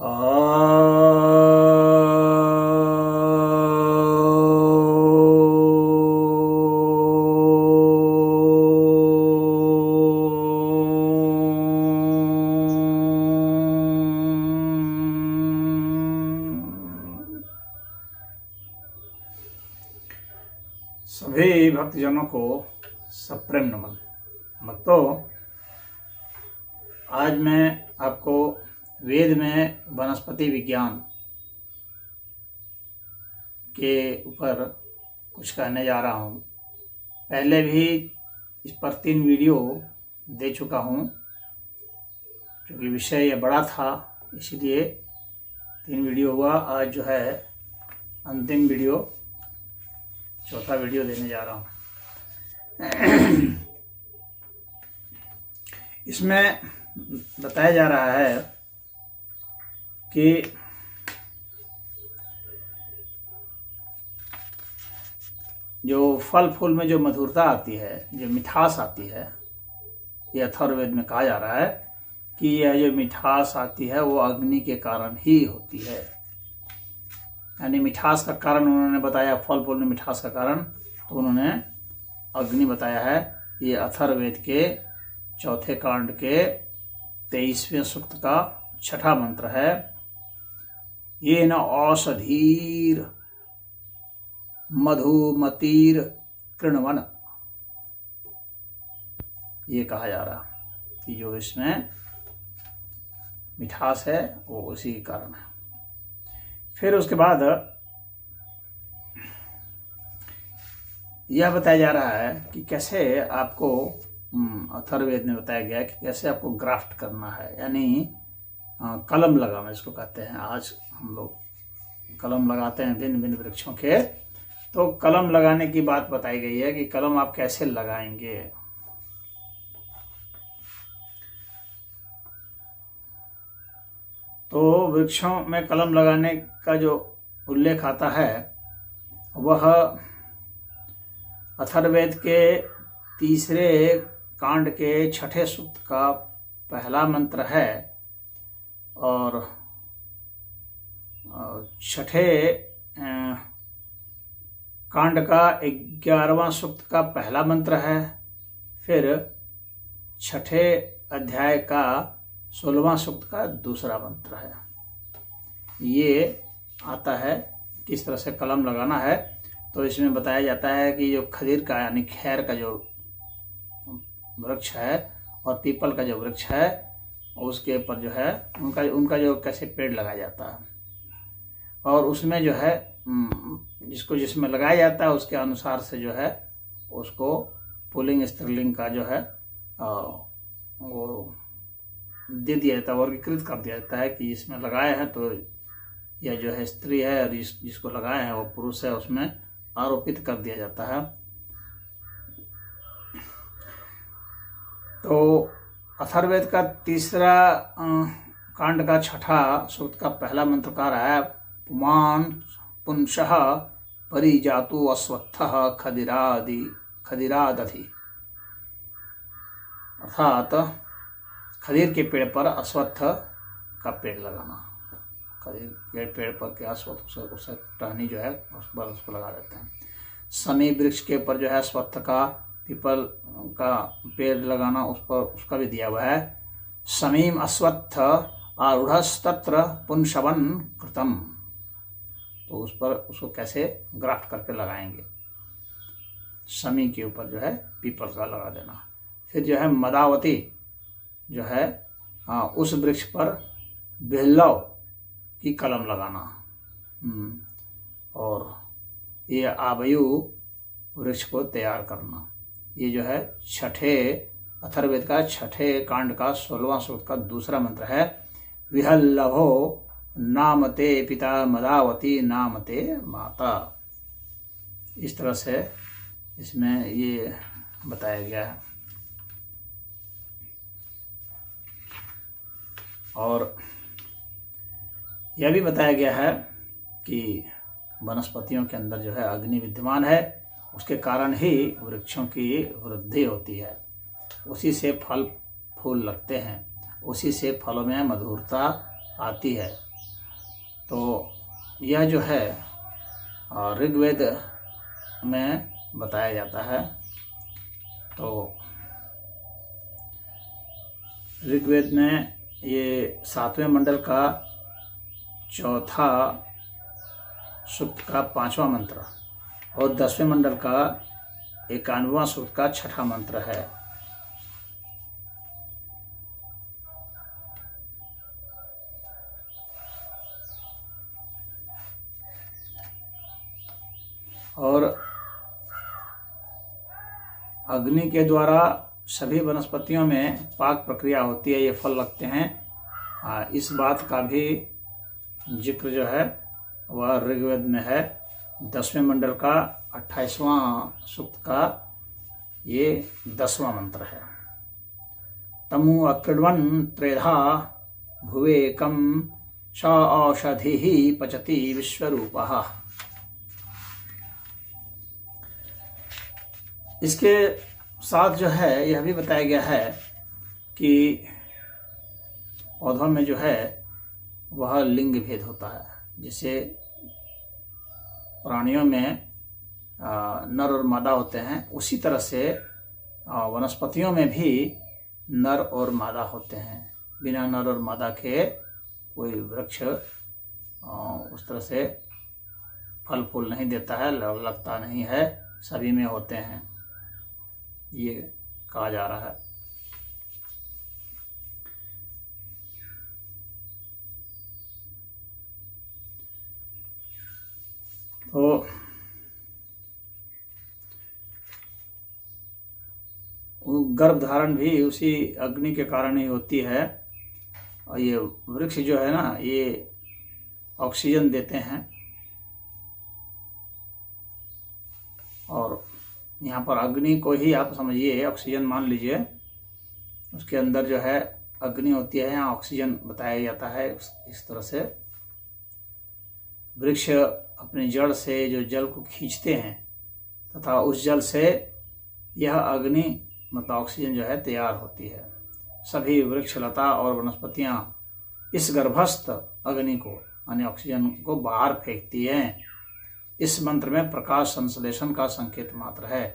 सभी भक्तजनों को सप्रेम नमन। भक्तों, आज मैं आपको वेद में वनस्पति विज्ञान के ऊपर कुछ कहने जा रहा हूँ। पहले भी इस पर 3 वीडियो दे चुका हूँ, क्योंकि विषय ये बड़ा था, इसलिए 3 वीडियो हुआ। आज जो है अंतिम वीडियो, चौथा वीडियो देने जा रहा हूँ। इसमें बताया जा रहा है कि जो फल फूल में जो मधुरता आती है, जो मिठास आती है, ये अथर्ववेद में कहा जा रहा है कि यह जो मिठास आती है वो अग्नि के कारण ही होती है। यानी मिठास का कारण उन्होंने बताया, फल फूल में मिठास का कारण तो उन्होंने अग्नि बताया है। ये अथर्ववेद के चौथे कांड के 23वें सूक्त का 6ठा मंत्र है। ये न औषधीर मधुमतीर कृणवन, ये कहा जा रहा कि जो इसमें मिठास है वो उसी के कारण है। फिर उसके बाद यह बताया जा रहा है कि कैसे आपको अथर्ववेद में बताया गया कि कैसे आपको ग्राफ्ट करना है, यानी कलम लगाना इसको कहते हैं। आज हम लोग कलम लगाते हैं भिन्न भिन्न वृक्षों के, तो कलम लगाने की बात बताई गई है कि कलम आप कैसे लगाएंगे। तो वृक्षों में कलम लगाने का जो उल्लेख आता है वह अथर्ववेद के 3रे कांड के 6ठे सूक्त का पहला मंत्र है और 6ठे कांड का 11वां सूक्त का पहला मंत्र है। फिर 6ठे अध्याय का 16वां सूक्त का दूसरा मंत्र है। ये आता है किस तरह से कलम लगाना है। तो इसमें बताया जाता है कि जो खदीर का यानी खैर का जो वृक्ष है और पीपल का जो वृक्ष है उसके ऊपर जो है उनका जो कैसे पेड़ लगाया जाता है, और उसमें जो है जिसको जिसमें लगाया जाता है उसके अनुसार से जो है उसको पुल्लिंग स्त्रीलिंग का जो है वो दे दिया जाता है, वर्गीकृत कर दिया जाता है कि इसमें लगाए हैं तो यह जो है स्त्री है और जिसको लगाए हैं वो पुरुष है, उसमें आरोपित कर दिया जाता है। तो अथर्ववेद का 3रा कांड का 6ठा सूक्त का पहला मंत्र कह रहा है, पुमान पुंसः परिजातु अश्वत्थः खदिरादधि, अर्थात खदीर के पेड़ पर अश्वत्थ का पेड़ लगाना। खदीर के पेड़ पर के अश्वत्थ उसे टहनी जो है उस पर उसको लगा देते हैं। समी वृक्ष के ऊपर जो है अश्वत्थ का, पीपल का पेड़ लगाना, उस पर उसका भी दिया हुआ है। समीम अश्वत्थ आरूढ़स्तत्र पुंसवन कृतम, तो उस पर उसको कैसे ग्राफ्ट करके लगाएंगे। समी के ऊपर जो है पीपल का लगा देना। फिर जो है मदावती जो है उस वृक्ष पर बेहलव की कलम लगाना, और ये आबयु वृक्ष को तैयार करना। ये जो है 6ठे अथर्ववेद का 6ठे कांड का 16वां सूक्त का दूसरा मंत्र है। विहल्लभो नामते पिता मदावती नामते माता। इस तरह से इसमें ये बताया गया है। और यह भी बताया गया है कि वनस्पतियों के अंदर जो है अग्नि विद्यमान है, उसके कारण ही वृक्षों की वृद्धि होती है, उसी से फल फूल लगते हैं, उसी से फलों में मधुरता आती है। तो यह जो है ऋग्वेद में बताया जाता है। तो ऋग्वेद में ये 7वें मंडल का चौथा सूक्त का 5वां मंत्र और 10वें मंडल का 91वां सूक्त का 6ठा मंत्र है। और अग्नि के द्वारा सभी वनस्पतियों में पाक प्रक्रिया होती है, ये फल लगते हैं। इस बात का भी जिक्र जो है वह ऋग्वेद में है। 10वें मंडल का 28वां सूक्त का ये 10वां मंत्र है। तमु अकृण्वन् त्रेधा भुवेकं स औषधिः पचति विश्वरूपः। इसके साथ जो है यह भी बताया गया है कि पौधों में जो है वह लिंग भेद होता है। जैसे प्राणियों में नर और मादा होते हैं, उसी तरह से वनस्पतियों में भी नर और मादा होते हैं। बिना नर और मादा के कोई वृक्ष उस तरह से फल फूल नहीं देता है, लगता नहीं है, सभी में होते हैं, ये कहा जा रहा है। तो गर्भ धारण भी उसी अग्नि के कारण ही होती है। और ये वृक्ष जो है ना, ये ऑक्सीजन देते हैं। और यहाँ पर अग्नि को ही आप समझिए ऑक्सीजन मान लीजिए, उसके अंदर जो है अग्नि होती है, यहाँ ऑक्सीजन बताया जाता है। इस तरह से वृक्ष अपनी जड़ से जो जल को खींचते हैं तथा उस जल से यह अग्नि मतलब ऑक्सीजन जो है तैयार होती है। सभी वृक्ष लता और वनस्पतियाँ इस गर्भस्थ अग्नि को यानी ऑक्सीजन को बाहर फेंकती हैं। इस मंत्र में प्रकाश संश्लेषण का संकेत मात्र है।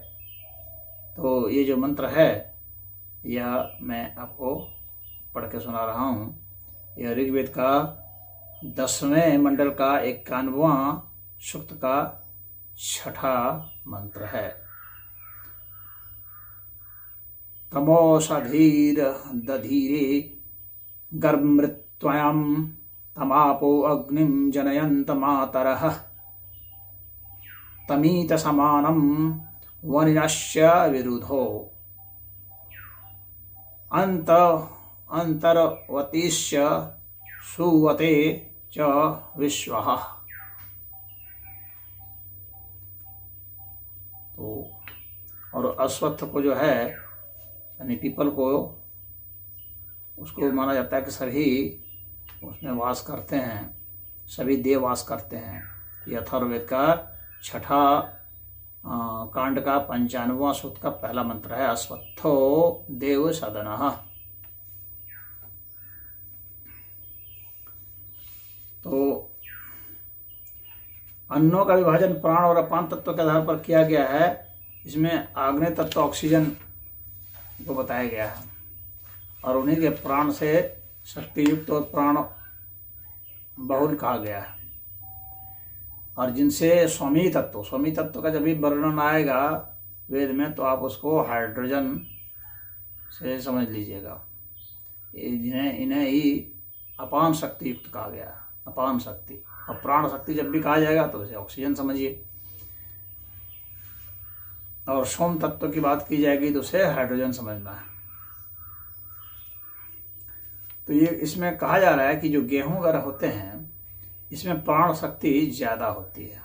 तो ये जो मंत्र है यह मैं आपको पढ़ के सुना रहा हूँ। यह ऋग्वेद का 10वें मंडल का 91वां सूक्त का 6ठा मंत्र है। तमोषधीर दधीरे गर्भमृत्वयं तमापो अग्निं जनयन्त मातरः तमीत समानं वनिनश्य विरुधो अंतर्वतीश्च सुवते च विश्वः। तो और अश्वत्थ को जो है यानी पीपल को, उसको माना जाता है कि सभी उसमें वास करते हैं, सभी देव वास करते हैं। ये अथर्ववेद का 6ठा कांड का 95वां सूक्त का पहला मंत्र है। अश्वत्थो देव सदनः। तो अन्नों का विभाजन प्राण और अपान तत्व के आधार पर किया गया है। इसमें आग्नेय तत्व ऑक्सीजन को बताया गया है और उन्हीं के प्राण से शक्ति युक्त और प्राण बहुल कहा गया है। और जिनसे स्वामी तत्व का जब भी वर्णन आएगा वेद में तो आप उसको हाइड्रोजन से समझ लीजिएगा। इन्हें ही अपान शक्ति युक्त कहा गया है, अपान शक्ति। और प्राण शक्ति जब भी कहा जाएगा तो उसे ऑक्सीजन समझिए। और सोम तत्व की बात की जाएगी तो उसे हाइड्रोजन समझना है। तो ये इसमें कहा जा रहा है कि जो गेहूं वगैरह होते हैं इसमें प्राण शक्ति ज्यादा होती है,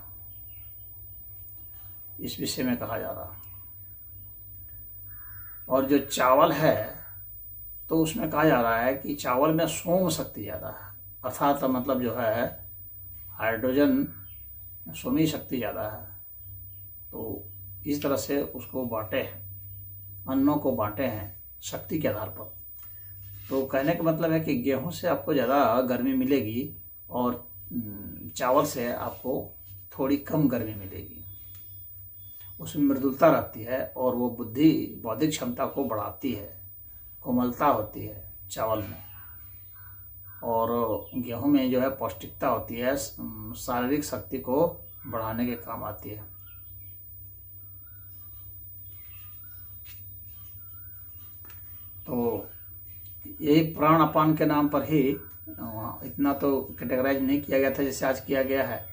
इस विषय में कहा जा रहा। और जो चावल है तो उसमें कहा जा रहा है कि चावल में सोम शक्ति ज्यादा है, अर्थात मतलब जो है हाइड्रोजन सोमी शक्ति ज्यादा है। तो इस तरह से उसको बांटे हैं, अन्नों को बांटे हैं शक्ति के आधार पर। तो कहने का मतलब है कि गेहूं से आपको ज़्यादा गर्मी मिलेगी और चावल से आपको थोड़ी कम गर्मी मिलेगी, उसमें मृदुलता रहती है और वो बौद्धिक क्षमता को बढ़ाती है, कोमलता होती है चावल में। और गेहूं में जो है पौष्टिकता होती है, शारीरिक शक्ति को बढ़ाने के काम आती है। तो यही प्राण अपान के नाम पर ही इतना तो कैटेगराइज नहीं किया गया था जैसे आज किया गया है,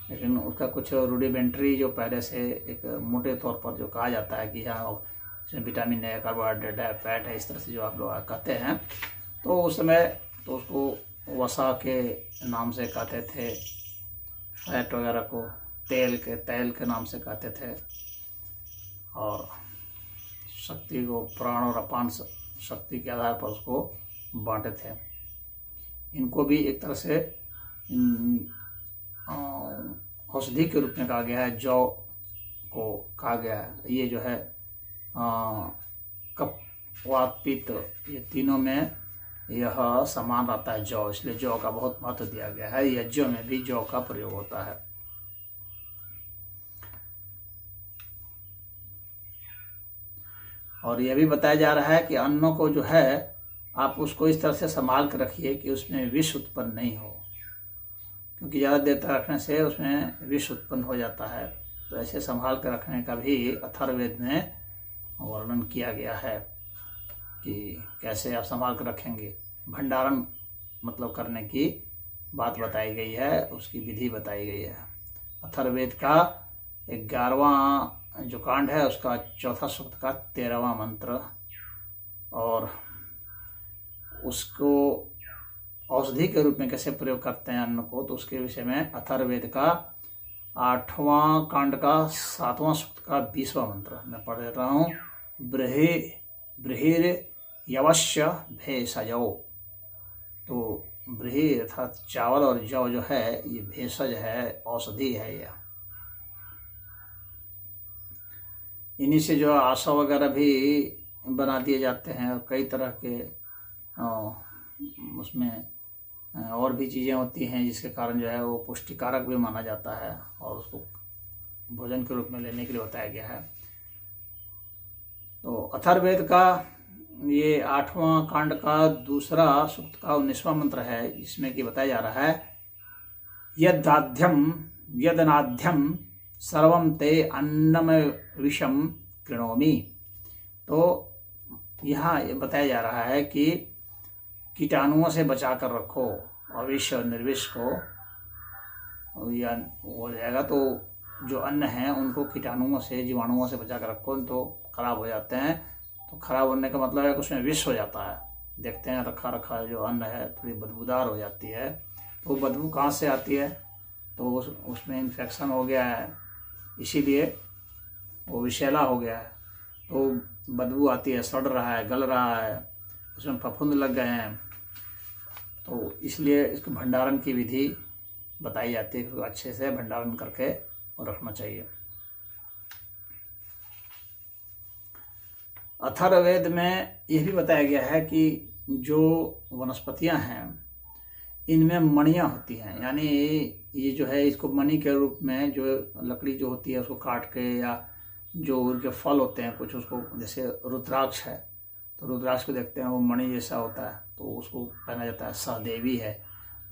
लेकिन उसका कुछ रूडिमेंट्री जो पहले से एक मोटे तौर पर जो कहा जाता है कि हाँ इसमें विटामिन है, कार्बोहाइड्रेट है, फैट है, इस तरह से जो आप लोग कहते हैं, तो उस समय तो उसको वसा के नाम से कहते थे, फैट वगैरह को तेल के नाम से कहते थे, और शक्ति को प्राण और अपान शक्ति के आधार पर उसको बांटे थे। इनको भी एक तरह से औषधि के रूप में कहा गया है, जौ को कहा गया है। ये जो है कफ वात पित्त ये तीनों में यह समान रहता है जौ, इसलिए जौ का बहुत महत्व दिया गया है। यज्ञों में भी जौ का प्रयोग होता है। और यह भी बताया जा रहा है कि अन्नों को जो है आप उसको इस तरह से संभाल कर रखिए कि उसमें विष उत्पन्न नहीं हो, क्योंकि ज़्यादा देर तक रखने से उसमें विष उत्पन्न हो जाता है। तो ऐसे संभाल कर रखने का भी अथर्ववेद में वर्णन किया गया है कि कैसे आप संभाल कर रखेंगे। भंडारण मतलब करने की बात बताई गई है, उसकी विधि बताई गई है। अथर्ववेद का 11वां जो कांड है उसका 4था सूक्त का 13वां मंत्र, और उसको औषधि के रूप में कैसे प्रयोग करते हैं अन्न को, तो उसके विषय में अथर्ववेद का 8वां कांड का 7वां सूक्त का 20वां मंत्र मैं पढ़ रहा हूँ। बृहिर यवश्य भेषजौ। तो बृहिर अर्थात चावल और जौ जो है ये भेषज है, औषधि है। यह इन्हीं से जो आशा वगैरह भी बना दिए जाते हैं, और कई तरह के उसमें और भी चीज़ें होती हैं जिसके कारण जो है वो पुष्टिकारक भी माना जाता है, और उसको भोजन के रूप में लेने के लिए बताया गया है। तो अथर्ववेद का ये 8वां कांड का 2रा सूक्त का 19वां मंत्र है, जिसमें कि बताया जा रहा है यदनाध्यम सर्वम ते अन्नम विषम कृणोमि। तो यहाँ ये बताया जा रहा है कि कीटाणुओं से बचा कर रखो, अविष और निर्विष को, या हो जाएगा तो जो अन्न है उनको कीटाणुओं से, जीवाणुओं से बचा कर रखो, तो खराब हो जाते हैं। तो खराब होने का मतलब है कि उसमें विष हो जाता है। देखते हैं रखा जो अन्न है थोड़ी बदबूदार हो जाती है, तो बदबू कहाँ से आती है, तो उसमें इन्फेक्शन हो गया है, इसीलिए वो विषैला हो गया है, तो बदबू आती है, सड़ रहा है, गल रहा है, उसमें फफूंद लग गए हैं। तो इसलिए इसको भंडारण की विधि बताई जाती है कि अच्छे से भंडारण करके रखना चाहिए। अथर्ववेद में यह भी बताया गया है कि जो वनस्पतियां हैं इनमें मणियाँ होती हैं, यानी ये जो है इसको मणि के रूप में, जो लकड़ी जो होती है उसको काट के, या जो उनके फल होते हैं कुछ, उसको जैसे रुद्राक्ष है तो रुद्राक्ष को देखते हैं वो मणि जैसा होता है, तो उसको पहना जाता है। सहदेवी है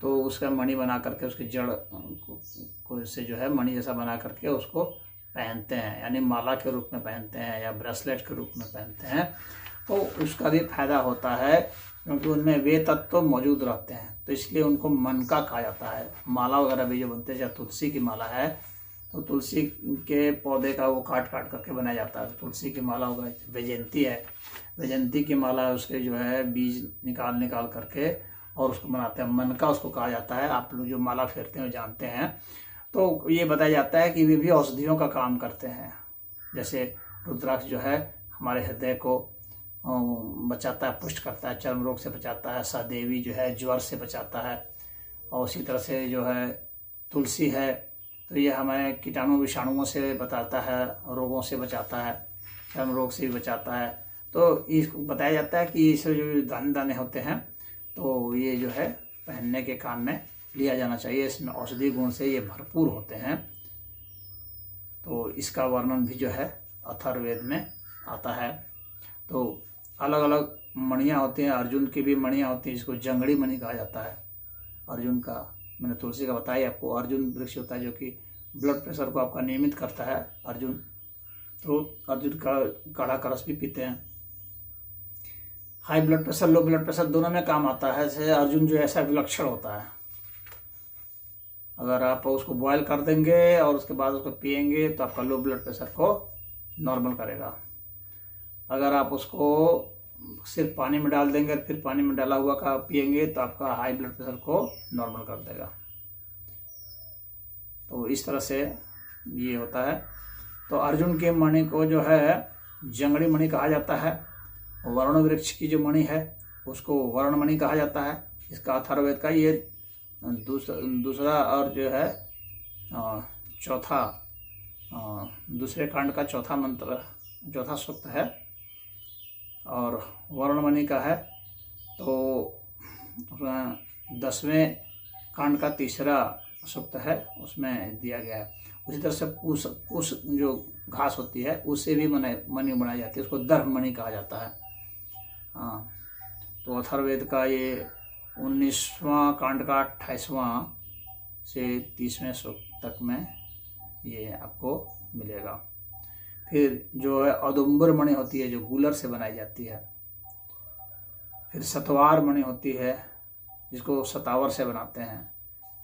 तो उसका मणि बना करके उसकी जड़ को से जो है मणि जैसा बना करके उसको पहनते हैं, यानी माला के रूप में पहनते हैं या ब्रेसलेट के रूप में पहनते हैं। तो उसका भी फायदा होता है क्योंकि उनमें वे तत्व मौजूद रहते हैं, तो इसलिए उनको मनका कहा जाता है। माला वगैरह भी जो बनते हैं, चाहे तुलसी की माला है तो तुलसी के पौधे का वो काट करके बनाया जाता है, तुलसी की माला होगा। वैजयंती है, वैजयंती की माला उसके जो है बीज निकाल करके और उसको बनाते हैं, मनका उसको कहा जाता है। आप लोग जो माला फेरते हैं जानते हैं। तो ये बताया जाता है कि वे भी औषधियों का काम करते हैं। जैसे रुद्राक्ष जो है हमारे हृदय को बचाता है, पुष्ट करता है, चर्म रोग से बचाता है। सहदेवी जो है ज्वर से बचाता है, और उसी तरह से जो है तुलसी है तो ये हमें कीटाणु विषाणुओं से बचाता है, रोगों से बचाता है, चर्म रोग से भी बचाता है। तो इसको बताया जाता है कि इससे जो दाने होते हैं तो ये जो है पहनने के काम में लिया जाना चाहिए। इसमें औषधि गुण से ये भरपूर होते हैं। तो इसका वर्णन भी जो है अथर्ववेद में आता है। तो अलग अलग मणियाँ होती हैं, अर्जुन की भी मणियाँ होती हैं, जिसको जंगड़ी मणि कहा जाता है। अर्जुन का मैंने तुलसी का बताया आपको, अर्जुन वृक्ष होता है जो कि ब्लड प्रेशर को आपका नियमित करता है अर्जुन। तो अर्जुन का काढ़ा का रस भी पीते हैं। High blood pressure, low blood pressure दोनों में काम आता है। जैसे अर्जुन जो ऐसा विलक्षण होता है, अगर आप उसको बॉयल कर देंगे और उसके बाद उसको पिएंगे तो आपका लो ब्लड प्रेशर को नॉर्मल करेगा। अगर आप उसको सिर्फ पानी में डाल देंगे फिर पानी में डाला हुआ का पिएंगे तो आपका हाई ब्लड प्रेशर को नॉर्मल कर देगा। तो इस तरह से ये होता है। तो अर्जुन के मणि को जो है जंगड़ी मणि कहा जाता है। वरुण वृक्ष की जो मणि है उसको वर्ण मणि कहा जाता है। इसका अथर्ववेद का ये दूसरा और जो है चौथा, दूसरे कांड का चौथा मंत्र, चौथा सूक्त है। और वर्णमणि का है तो 10वें कांड का तीसरा सूक्त है, उसमें दिया गया है। उसी तरह से कुश जो घास होती है उससे भी मणि बनाई जाती है, उसको दर्भ मणि कहा जाता है। हाँ, तो अथर्ववेद का ये 19वां कांड का 28वां से 30वें सूक्त तक में ये आपको मिलेगा। फिर जो है औदुंबर मणि होती है जो गूलर से बनाई जाती है। फिर सतवार मणि होती है जिसको सतावर से बनाते हैं।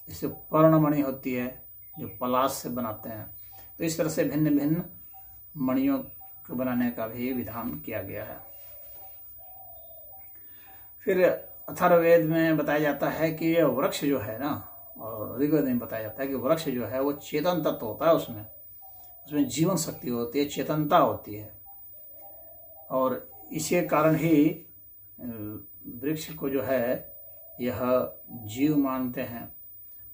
इससे पर्ण मणि होती है जो पलाश से बनाते हैं। तो इस तरह से भिन्न भिन्न मणियों को बनाने का भी विधान किया गया है। फिर अथर्ववेद में बताया जाता है कि ये वृक्ष जो है ना, और ऋग्वेद में बताया जाता है कि वृक्ष जो है वो चेतन तत्व होता है, उसमें जीवन शक्ति होती है, चेतनता होती है। और इसी कारण ही वृक्ष को जो है यह जीव मानते हैं।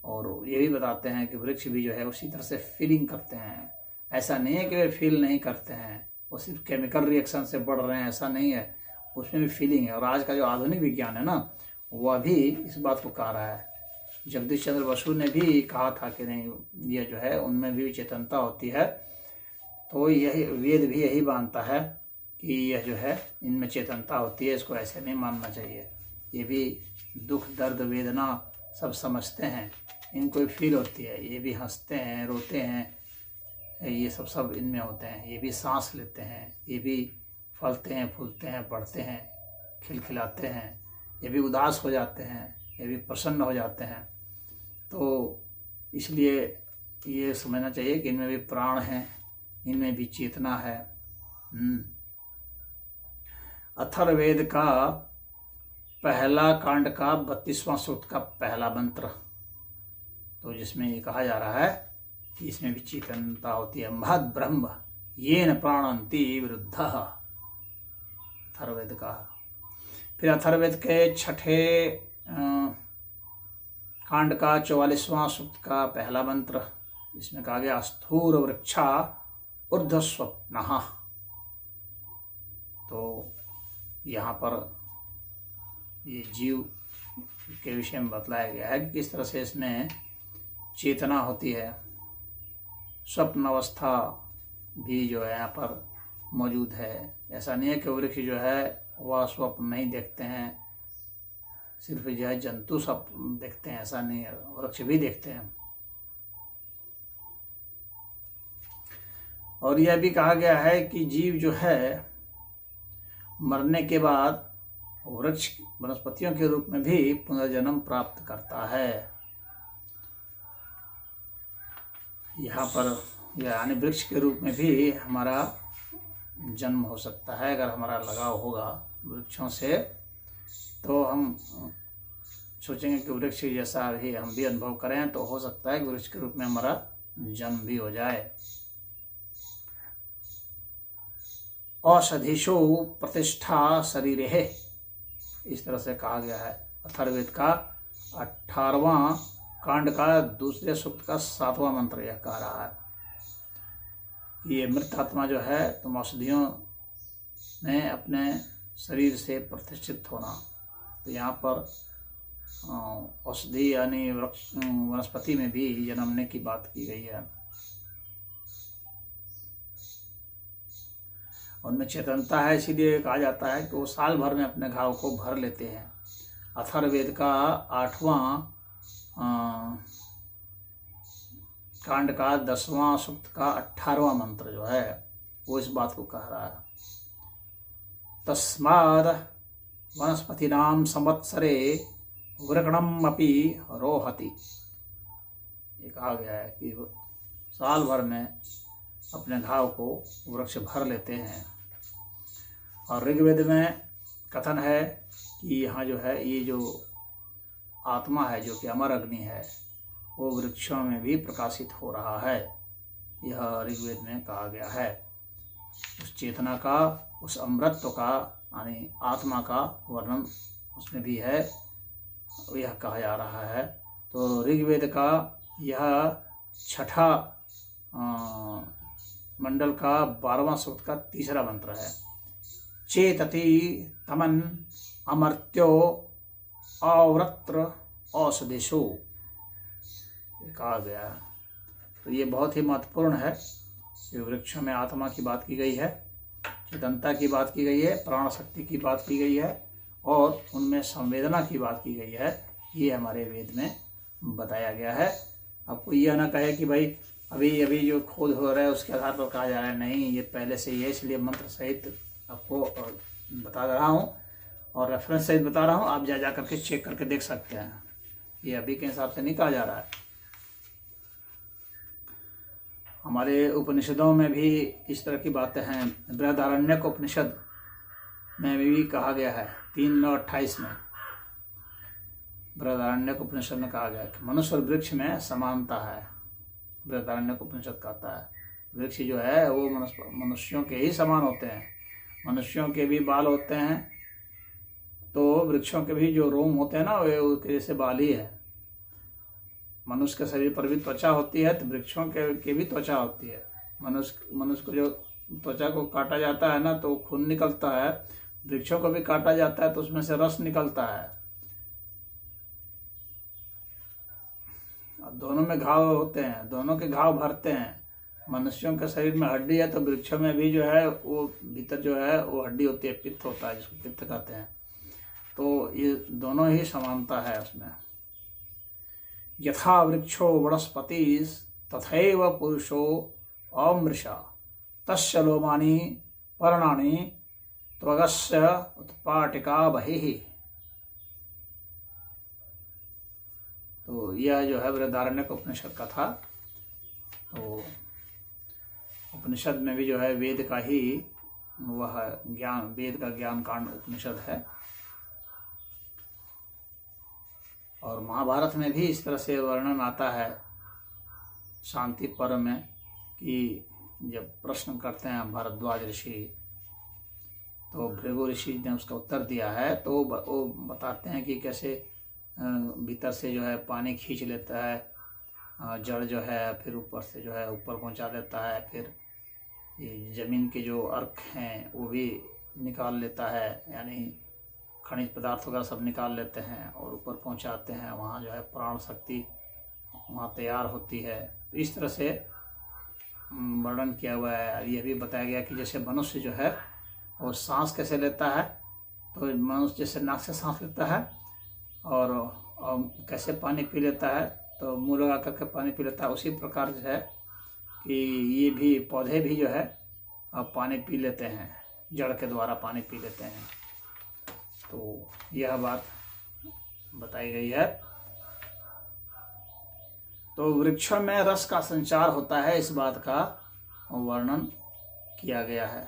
और ये भी बताते हैं कि वृक्ष भी जो है उसी तरह से फीलिंग करते हैं। ऐसा नहीं है कि वे फील नहीं करते हैं, वो सिर्फ केमिकल रिएक्शन से बढ़ रहे हैं, ऐसा नहीं है, उसमें भी फीलिंग है। और आज का जो आधुनिक विज्ञान है ना, वह भी इस बात को कह रहा है। जगदीश चंद्र बसु ने भी कहा था कि नहीं, ये जो है उनमें भी चेतनता होती है। तो यही वेद भी यही मानता है कि यह जो है इनमें चेतनता होती है, इसको ऐसे नहीं मानना चाहिए। ये भी दुख दर्द वेदना सब समझते हैं, इनको भी फील होती है। ये भी हंसते हैं, रोते हैं, ये सब इनमें होते हैं। ये भी सांस लेते हैं, ये भी फलते हैं, फूलते हैं, बढ़ते हैं, खिलखिलाते हैं। ये भी उदास हो जाते हैं, ये भी प्रसन्न हो जाते हैं। तो इसलिए ये समझना चाहिए कि इनमें भी प्राण है, इनमें भी चेतना है। अथर्ववेद का पहला कांड का 32वां सूक्त का पहला मंत्र, तो जिसमें ये कहा जा रहा है कि इसमें भी चेतनता होती है। महद ब्रह्म येन प्राणन्ति विरुद्धः, अथर्ववेद का। फिर अथर्ववेद के छठे कांड का 44वां सूक्त का पहला मंत्र, इसमें कहा गया स्थूर वृक्षा ऊर्ध्वस्वप्नः। तो यहाँ पर ये जीव के विषय में बतलाया गया है कि किस तरह से इसमें चेतना होती है। स्वप्न अवस्था भी जो है यहाँ पर मौजूद है। ऐसा नहीं है कि वृक्ष जो है वह स्वप्न नहीं देखते हैं, सिर्फ जो है जंतु सब देखते हैं, ऐसा नहीं है, वृक्ष भी देखते हैं। और यह भी कहा गया है कि जीव जो है मरने के बाद वृक्ष वनस्पतियों के रूप में भी पुनर्जन्म प्राप्त करता है। यहाँ पर यानी वृक्ष के रूप में भी हमारा जन्म हो सकता है। अगर हमारा लगाव होगा वृक्षों से तो हम सोचेंगे कि वृक्ष जैसा भी हम भी अनुभव करें, तो हो सकता है कि वृक्ष के रूप में हमारा जन्म भी हो जाए। औषधिषु प्रतिष्ठा शरीरे है, इस तरह से कहा गया है। अथर्ववेद का 18वां कांड का दूसरे सूक्त का 7वां मंत्र यह कह रहा है कि ये मृत आत्मा जो है तुम औषधियों में अपने शरीर से प्रतिष्ठित होना। तो यहाँ पर औषधि यानी वृक्ष वनस्पति में भी जन्मने की बात की गई है। उनमें चेतनता है, इसीलिए कहा जाता है कि वो साल भर में अपने घाव को भर लेते हैं। अथर्ववेद का 8वां कांड का 10वां सूक्त का 18वां मंत्र जो है वो इस बात को कह रहा है। तस्माद् वनस्पतीनां संवत्सरे वृगणम् अपि रोहति। ये कहा गया है कि साल भर में अपने घाव को वृक्ष भर लेते हैं। और ऋग्वेद में कथन है कि यहाँ जो है ये जो आत्मा है जो कि अमर अग्नि है वो वृक्षों में भी प्रकाशित हो रहा है। यह ऋग्वेद में कहा गया है। उस चेतना का, उस अमृतत्व का यानी आत्मा का वर्णन उसमें भी है, यह कहा जा रहा है। तो ऋग्वेद का यह 6ठा मंडल का 12वां सूक्त का 3रा मंत्र है। चेतति तमन अमर्त्यो अवृत्र औषधिषु, कहा गया है। तो ये बहुत ही महत्वपूर्ण है। ये वृक्षों में आत्मा की बात की गई है, चेतनता की बात की गई है, प्राण शक्ति की बात की गई है और उनमें संवेदना की बात की गई है। ये हमारे वेद में बताया गया है। अब कोई यह ना कहे कि भाई अभी अभी जो खोज हो रहा है उसके आधार पर कहा जा रहा है, नहीं, ये पहले से ही है, इसलिए मंत्र सहित आपको बता रहा हूँ और रेफरेंस सहित बता रहा हूँ। आप जा करके चेक करके देख सकते हैं। ये अभी के हिसाब से नहीं कहा जा रहा है। हमारे उपनिषदों में भी इस तरह की बातें हैं। बृहदारण्यक उपनिषद में भी कहा गया है 3:9-28 में। बृहदारण्यक उपनिषद में कहा गया है कि मनुष्य और वृक्ष में समानता है। बृहदारण्यक उपनिषद कहता है वृक्ष जो है वो मनुष्यों के ही समान होते हैं। मनुष्यों के भी बाल होते हैं, तो वृक्षों के भी जो रोम होते हैं ना वे उसके जैसे बाल ही है। मनुष्य के शरीर पर भी त्वचा होती है, तो वृक्षों के भी त्वचा होती है। मनुष्य को जो त्वचा को काटा जाता है ना तो खून निकलता है, वृक्षों को भी काटा जाता है तो उसमें से रस निकलता है। दोनों में घाव होते हैं, दोनों के घाव भरते हैं। मनुष्यों के शरीर में हड्डी है तो वृक्षों में भी जो है वो भीतर जो है वो हड्डी होती है, पित्त होता है, जिसको पित्त कहते हैं। तो ये दोनों ही समानता है उसमें। यथा वृक्षो वनस्पति तथैव पुरुषो अमृषा तस्य लोमानि पर्णानि त्वगस्य उत्पाटिका बहिः। तो यह जो है बृहदारण्यक उपनिषद का था। तो उपनिषद में भी जो है वेद का ही वह ज्ञान, वेद का ज्ञान कांड उपनिषद है। और महाभारत में भी इस तरह से वर्णन आता है शांति पर्व में कि जब प्रश्न करते हैं भारद्वाज ऋषि, तो भृगु ऋषि ने उसका उत्तर दिया है। तो वो बताते हैं कि कैसे भीतर से जो है पानी खींच लेता है, जड़ जो है फिर ऊपर से जो है ऊपर पहुंचा देता है, फिर ये जमीन के जो अर्क हैं वो भी निकाल लेता है, यानी खनिज पदार्थ वगैरह सब निकाल लेते हैं और ऊपर पहुंचाते हैं। वहाँ जो है प्राण शक्ति वहाँ तैयार होती है। तो इस तरह से वर्णन किया हुआ है। यह भी बताया गया कि जैसे मनुष्य जो है वो सांस कैसे लेता है, तो मनुष्य जैसे नाक से सांस लेता है और कैसे पानी पी लेता है, तो मुँह लगा करके पानी पी लेता है, उसी प्रकार जो है कि ये भी पौधे भी जो है पानी पी लेते हैं, जड़ के द्वारा पानी पी लेते हैं। तो यह बात बताई गई है। तो वृक्षों में रस का संचार होता है, इस बात का वर्णन किया गया है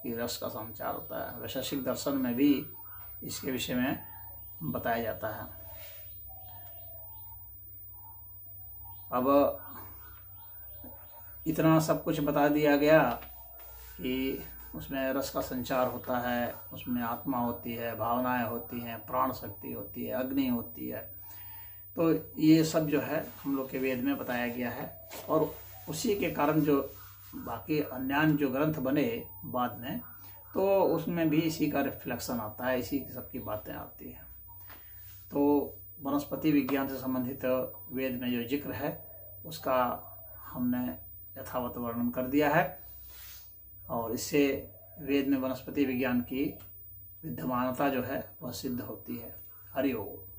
कि रस का संचार होता है। वैशेषिक दर्शन में भी इसके विषय में बताया जाता है। अब इतना सब कुछ बता दिया गया कि उसमें रस का संचार होता है, उसमें आत्मा होती है, भावनाएं होती हैं, प्राण शक्ति होती है, अग्नि होती है। तो ये सब जो है हम लोग के वेद में बताया गया है। और उसी के कारण जो बाकी अन्य जो ग्रंथ बने बाद में, तो उसमें भी इसी का रिफ्लेक्शन आता है, इसी सब की बातें आती हैं। तो वनस्पति विज्ञान से संबंधित वेद में जो जिक्र है उसका हमने यथावत वर्णन कर दिया है, और इससे वेद में वनस्पति विज्ञान की विद्यमानता जो है वह सिद्ध होती है। हरि ओम।